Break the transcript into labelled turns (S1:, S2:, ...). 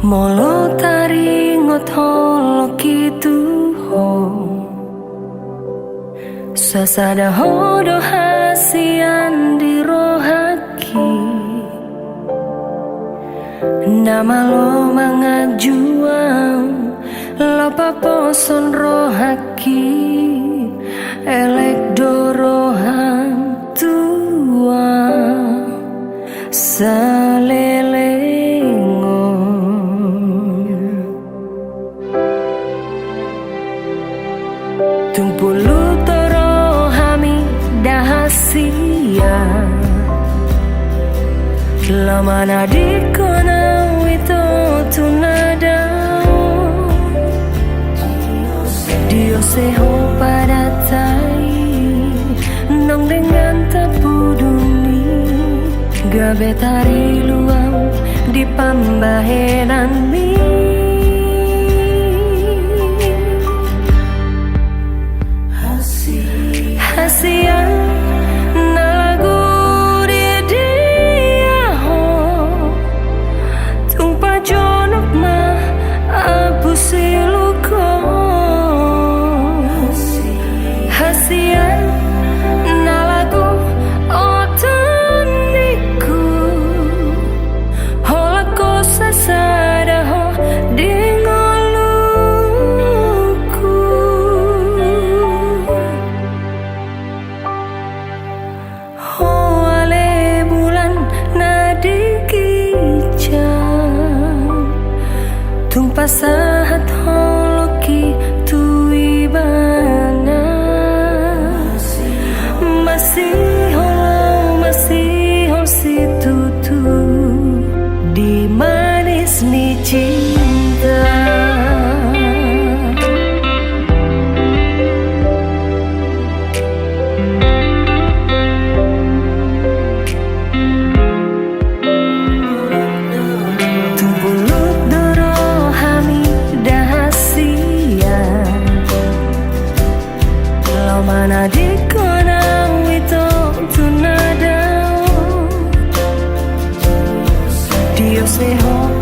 S1: Molo tari ngotolo kitu ho sasada hodo hasian di rohaki nama lo mangajuang lo paposon rohaki elek dorohan tua Tumpulu toro hami dahasia lama nadikona wito tunadao Dio seho pada tai nong dengan tapuduni gabe tari luang di pambahenan mi Hasian nalagu dia ho tumpa jonok ma abu siluko Hasian nalagu otaniku hola cosa sada ho pasahat holoki tuibana masih hol situ tu di manis ni cinta mana dikona wito tunadao Dio seho